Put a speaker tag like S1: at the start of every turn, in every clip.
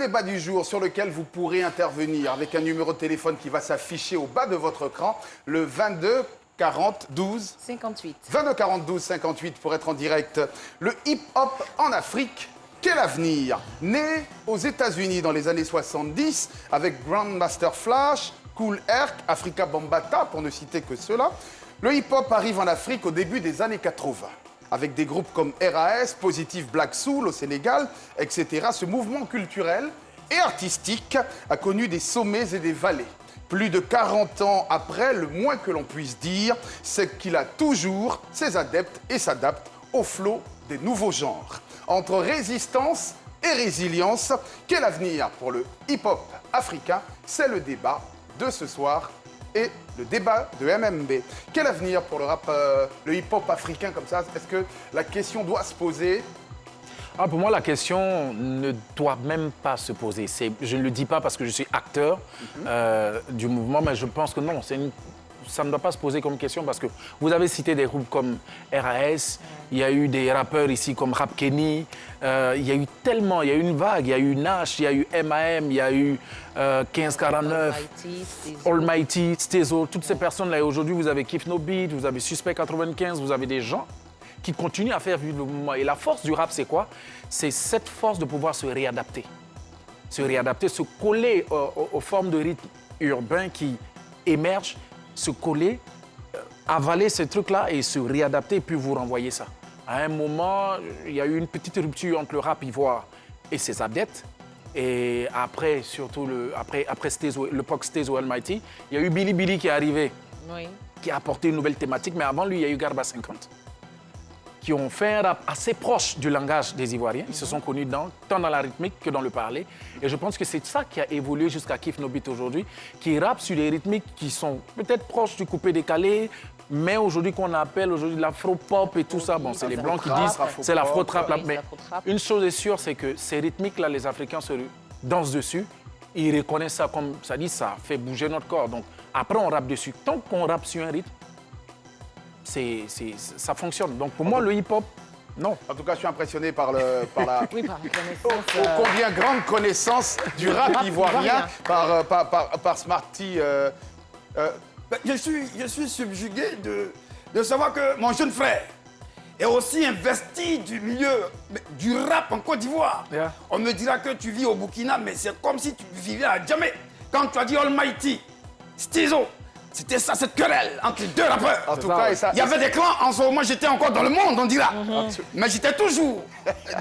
S1: débat du jour sur lequel vous pourrez intervenir avec un numéro de téléphone qui va s'afficher au bas de votre écran, le 22 40 12
S2: 58.
S1: 22 40 12 58 pour être en direct. Le hip-hop en Afrique, quel avenir? Né aux États-Unis dans les années 70 avec Grandmaster Flash, Kool Herc, Afrika Bambaataa pour ne citer que ceux-là, le hip-hop arrive en Afrique au début des années 80. Avec des groupes comme RAS, Positive Black Soul au Sénégal, etc. Ce mouvement culturel et artistique a connu des sommets et des vallées. Plus de 40 ans après, le moins que l'on puisse dire, c'est qu'il a toujours ses adeptes et s'adapte au flot des nouveaux genres. Entre résistance et résilience, quel avenir pour le hip-hop africain? C'est le débat de ce soir et le débat de MMB. Quel avenir pour le rap, le hip-hop africain comme ça? Est-ce que la question doit se poser?
S3: Pour moi, la question ne doit même pas se poser. Je ne le dis pas parce que je suis acteur du mouvement, mais je pense que non, ça ne doit pas se poser comme question parce que vous avez cité des groupes comme RAS, il y a eu des rappeurs ici comme Rap Kenny, il y a eu tellement, il y a eu une vague, il y a eu Nash, il y a eu MAM, il y a eu 1549, Almighty, Stezo, toutes ces personnes-là. Et aujourd'hui, vous avez Kif No Beat, vous avez Suspect 95, vous avez des gens qui continuent à faire vivre le mouvement. Et la force du rap, c'est quoi? C'est cette force de pouvoir se réadapter. Se réadapter, se coller aux formes de rythme urbain qui émergent, se coller, avaler ces trucs-là et se réadapter, puis vous renvoyer ça. À un moment, il y a eu une petite rupture entre le rap ivoire et ses adeptes. Et après, surtout, après Stezo, le POC Stezo Almighty, il y a eu Billy Billy qui est arrivé, qui a apporté une nouvelle thématique. Mais avant lui, il y a eu Garba 50, qui ont fait un rap assez proche du langage des Ivoiriens. Ils se sont connus tant dans la rythmique que dans le parler. Et je pense que c'est ça qui a évolué jusqu'à Kif No Beat aujourd'hui, qui rappe sur des rythmiques qui sont peut-être proches du coupé-décalé, mais aujourd'hui qu'on appelle aujourd'hui l'afro-pop et tout ça. Bon, c'est les Blancs qui disent c'est l'afro-trap. Mais une chose est sûre, c'est que ces rythmiques-là, les Africains se dansent dessus. Ils reconnaissent ça comme ça dit, ça fait bouger notre corps. Donc après, on rappe dessus. Tant qu'on rappe sur un rythme, ça fonctionne. Donc pour moi, le hip-hop, non.
S1: En tout cas, je suis impressionné par la
S2: connaissance.
S1: Combien grande connaissance du rap ivoirien par Smarty.
S4: Je suis subjugué de savoir que mon jeune frère est aussi investi du milieu du rap en Côte d'Ivoire.
S3: Yeah.
S4: On me dira que tu vis au Burkina, mais c'est comme si tu vivais à Djamé. Quand tu as dit Almighty, Stezo, c'était ça, cette querelle entre les deux rappeurs.
S1: En tout cas,
S4: il y avait des clans, en ce moment j'étais encore dans le monde, on dira. Mais j'étais toujours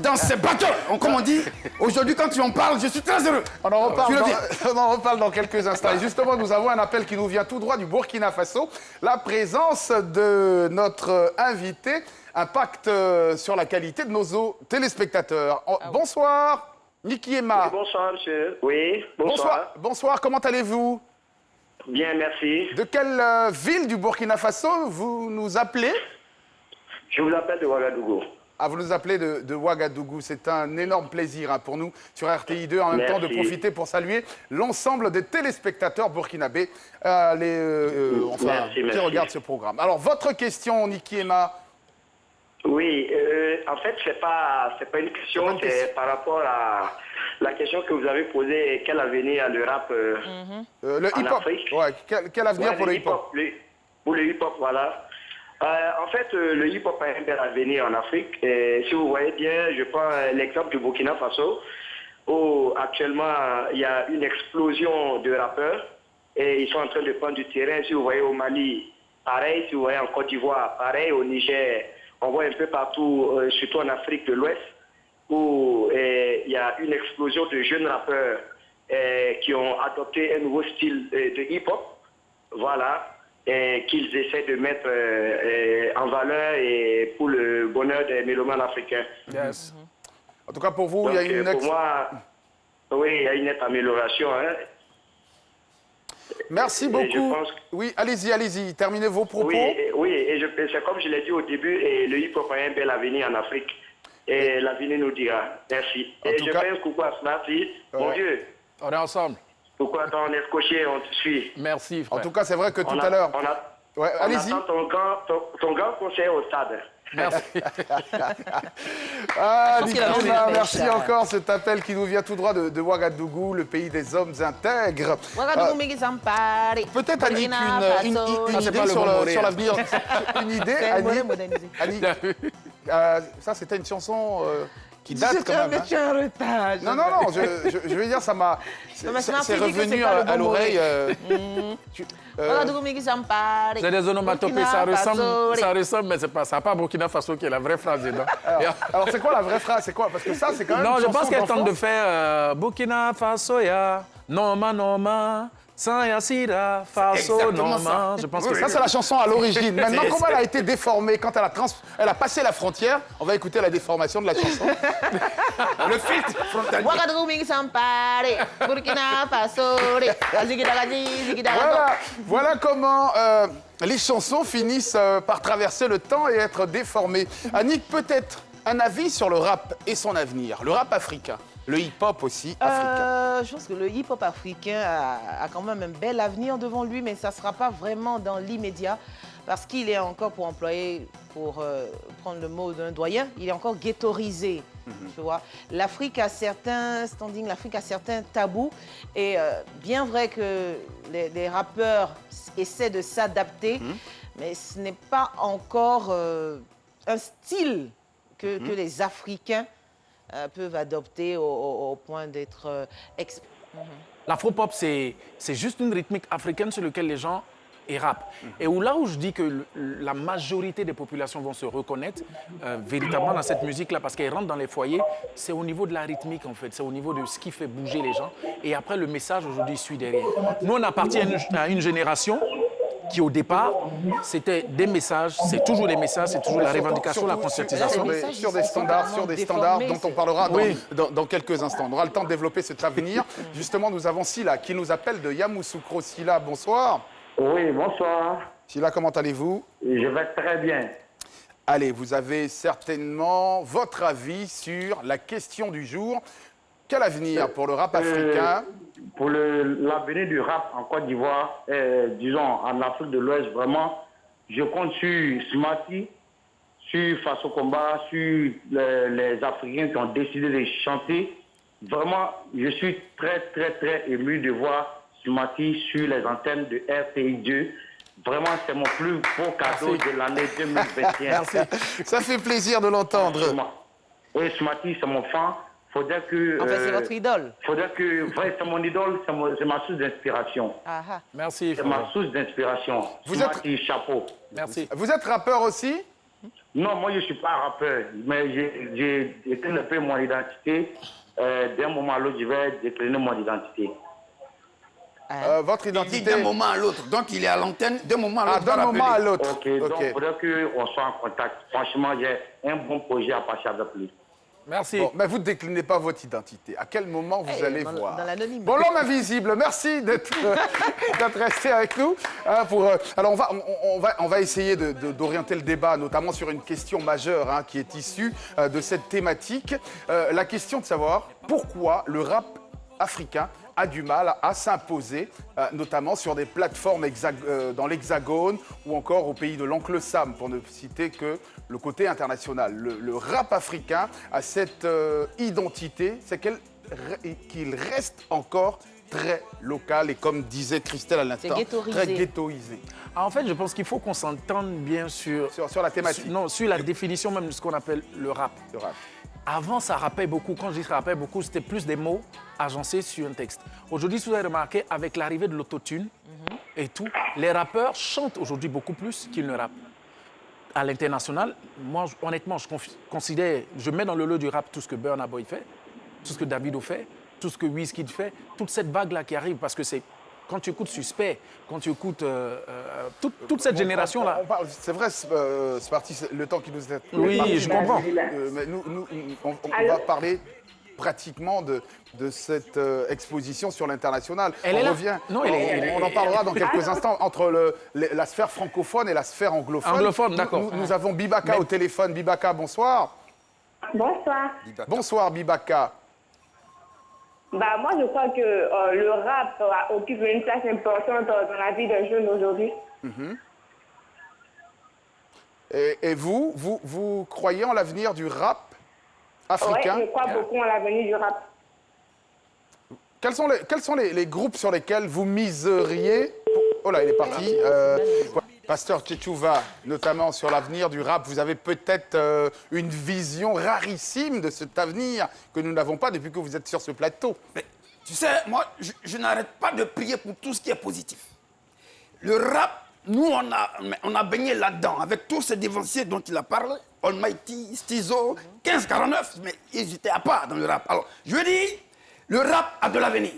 S4: dans ces battles, comme on dit. Aujourd'hui, quand tu en parles, je suis très heureux.
S1: On en reparle dans quelques instants. Et justement, nous avons un appel qui nous vient tout droit du Burkina Faso. La présence de notre invité impacte sur la qualité de nos téléspectateurs. Bonsoir, Niki Emma.
S5: Oui, bonsoir, monsieur. Oui, bonsoir.
S1: Bonsoir, comment allez-vous?
S5: Bien, merci.
S1: De quelle ville du Burkina Faso vous nous appelez?
S5: Je vous appelle de Ouagadougou.
S1: Ah, vous nous appelez de Ouagadougou. C'est un énorme plaisir pour nous sur RTI2 en même temps de profiter pour saluer l'ensemble des téléspectateurs burkinabés qui regardent ce programme. Alors, votre question, Niki Emma?
S5: Oui, en fait, c'est pas une question, c'est par rapport à la question que vous avez posée, quel avenir a le rap
S1: le
S5: en
S1: hip-hop.
S5: Afrique?
S1: Ouais, quel avenir pour le hip-hop?
S5: Pour le hip-hop, voilà. En fait, le hip-hop a un bel avenir en Afrique. Et si vous voyez bien, je prends l'exemple du Burkina Faso, où actuellement, il y a une explosion de rappeurs et ils sont en train de prendre du terrain. Si vous voyez au Mali, pareil. Si vous voyez en Côte d'Ivoire, pareil. Au Niger, on voit un peu partout, surtout en Afrique de l'Ouest, où il y a une explosion de jeunes rappeurs qui ont adopté un nouveau style de hip-hop, voilà, et qu'ils essaient de mettre en valeur et pour le bonheur des mélomanes africains.
S1: Yes. En tout cas, pour vous,
S5: donc,
S1: il y a une...
S5: Pour moi, oui, il y a une nette amélioration. Hein.
S1: Merci beaucoup. Oui, allez-y, terminez vos propos.
S5: Oui, et c'est comme je l'ai dit au début, et le hip-hop a un bel avenir en Afrique. Et l'avenir nous dira. Merci. Et je fais un coucou à Smarty. Mon Dieu.
S3: On est ensemble.
S5: Pourquoi on est scotché, on te suit.
S3: Merci, frère.
S1: En tout cas, c'est vrai que tout à l'heure...
S5: On attend ton grand conseil au stade.
S3: Merci.
S1: Ah,
S2: pense qu'il a
S1: Nicolas,
S2: lancé la
S1: merci
S2: mèche.
S1: encore. Cet appel qui nous vient tout droit de Ouagadougou, le pays des hommes intègres.
S2: Ouagadougou, Migi Sampari.
S1: Peut-être, Annick,
S2: Burkina
S1: une
S2: Faso.
S3: c'est
S1: idée
S3: pas le
S1: sur
S3: bon
S1: le-
S3: Montréal.
S1: sur l'avenir. Une idée,
S2: C'est
S1: Annick.
S2: modernisé.
S1: Annick, ça, c'était une chanson qui date quand même. Hein.
S2: un retard.
S1: Non, non, non, je veux dire, ça m'a.
S2: Non, mais
S1: C'est
S2: ça m'a fait dire que
S1: revenu
S2: c'est pas le
S1: à
S2: bon
S1: l'oreille.
S2: Ouagadougou, Migi Sampari.
S3: C'est des onomatopées,
S2: Burkina Faso.
S3: ça ressemble, mais ça n'a pas Burkina Faso qui est la vraie phrase dedans.
S1: Alors, c'est quoi la vraie phrase? C'est quoi? Parce que ça, c'est quand même.
S3: Non,
S1: une
S3: je pense
S1: chanson
S3: qu'elle tente de
S1: d'enfance.
S3: faire Burkina Faso, ya, Noma, Noma, Sans Yassira, Faso,
S4: exactement
S3: Noma.
S4: ça.
S3: Je pense que
S1: Ça, c'est la chanson à l'origine. Maintenant, comment elle a été déformée quand elle a passé la frontière? On va écouter la déformation de la chanson.
S4: Le filtre frontalier.
S2: Ouagadougou, Migi Sampari. Burkina Faso. Zigidagazi, zigidagazi.
S1: Voilà comment les chansons finissent par traverser le temps et être déformées. Annick, peut-être un avis sur le rap et son avenir, le rap africain, le hip-hop aussi africain.
S2: Je pense que le hip-hop africain a quand même un bel avenir devant lui, mais ça ne sera pas vraiment dans l'immédiat, parce qu'il est encore, pour employer, pour prendre le mot d'un doyen, il est encore ghettoisé. Tu vois, l'Afrique a certains standings, l'Afrique a certains tabous, et bien vrai que les rappeurs essaient de s'adapter, mais ce n'est pas encore un style que les Africains peuvent adopter au point d'être
S3: l'afro-pop, c'est juste une rythmique africaine sur laquelle les gens et rappent. Et là où je dis que la majorité des populations vont se reconnaître véritablement dans cette musique-là, parce qu'elle rentre dans les foyers, c'est au niveau de la rythmique, en fait. C'est au niveau de ce qui fait bouger les gens. Et après, le message, aujourd'hui, suit derrière. Nous, on appartient à une génération qui, au départ, c'était des messages, c'est toujours des messages, c'est toujours la revendication, la
S1: Surtout
S3: conscientisation.
S1: sur des standards dont on parlera dans quelques instants. On aura le temps de développer cet avenir. Justement, nous avons Silla qui nous appelle de Yamoussoukro. Silla, bonsoir.
S5: Oui, bonsoir.
S1: Silla, comment allez-vous?
S5: Je vais très bien.
S1: Allez, vous avez certainement votre avis sur la question du jour. Quel avenir pour le rap africain?
S5: Pour l'avenir du rap en Côte d'Ivoire, disons en Afrique de l'Ouest, vraiment, je compte sur Smarty, sur Faso Combat, sur les Africains qui ont décidé de chanter. Vraiment, je suis très, très, très ému de voir Smarty sur les antennes de RTI2. Vraiment, c'est mon plus beau cadeau de l'année 2021.
S3: Merci.
S1: Ça fait plaisir de l'entendre.
S5: Et Smarty, c'est mon fan. Faudrait que.
S2: En fait, c'est votre idole.
S5: Faudrait que. Ouais, c'est mon idole, c'est ma source d'inspiration.
S2: Ah, ah.
S3: Merci.
S5: C'est ma source d'inspiration.
S1: Vous
S5: Smarty, chapeau.
S3: Merci.
S1: Vous êtes rappeur aussi?
S5: Non, moi, je ne suis pas rappeur, mais j'ai décliné mon identité. D'un moment à l'autre, je vais décliner mon identité.
S1: Votre
S4: Il dit
S1: identité?
S4: d'un moment à l'autre. Donc, il est à l'antenne d'un moment à l'autre.
S1: D'un moment à l'autre.
S5: Ok, donc il faudrait qu'on soit en contact. Franchement, j'ai un bon projet à passer avec lui.
S3: Merci.
S1: Bon, mais vous ne déclinez pas votre identité. À quel moment vous allez voir?
S2: Dans l'anonyme.
S1: Bon, l'homme invisible, merci d'être resté avec nous. Alors, on va essayer d'orienter le débat, notamment sur une question majeure qui est issue de cette thématique. La question de savoir pourquoi le rap africain a du mal à s'imposer, notamment sur des plateformes dans l'Hexagone ou encore au pays de l'Oncle Sam, pour ne citer que le côté international. Le rap africain a cette identité, c'est qu'il reste encore très local et, comme disait Christelle à l'instant, très ghettoisé.
S3: En fait, je pense qu'il faut qu'on s'entende bien sur
S1: la thématique.
S3: Sur la définition même de ce qu'on appelle le rap.
S1: Le rap.
S3: Avant, ça rappait beaucoup. Quand je dis ça rappait beaucoup, c'était plus des mots agencés sur un texte. Aujourd'hui, si vous avez remarqué, avec l'arrivée de l'autotune et tout, les rappeurs chantent aujourd'hui beaucoup plus qu'ils ne rappent. À l'international, moi, honnêtement, je mets dans le lot du rap tout ce que Burna Boy fait, tout ce que Davido fait, tout ce que Wizkid fait, toute cette vague-là qui arrive, parce que c'est... Quand tu écoutes Suspect, quand tu écoutes toute cette génération-là...
S1: C'est vrai, c'est parti, le temps qui nous est...
S3: Oui, je comprends.
S1: Mais on va parler pratiquement de cette exposition sur l'international. On revient, on en parlera dans quelques instants, entre la sphère francophone et la sphère anglophone.
S3: Anglophone, d'accord.
S1: Nous avons Bibaka au téléphone. Bibaka, bonsoir.
S6: Bonsoir.
S1: Bonsoir, Bibaka.
S6: Bah, moi, je crois que le rap occupe une place importante dans la vie des jeunes aujourd'hui.
S1: Et vous croyez en l'avenir du rap africain?
S6: Ouais, je crois beaucoup en l'avenir du rap.
S1: Quels sont les groupes sur lesquels vous miseriez? Oh là, il est parti. Pasteur Tchétchouva, notamment sur l'avenir du rap, vous avez peut-être une vision rarissime de cet avenir que nous n'avons pas depuis que vous êtes sur ce plateau.
S4: Mais, tu sais, moi, je n'arrête pas de prier pour tout ce qui est positif. Le rap, nous, on a baigné là-dedans, avec tous ces dévanciers dont il a parlé, Almighty, Stizo, 1549, mais ils étaient à part dans le rap. Alors, je dis, le rap a de l'avenir.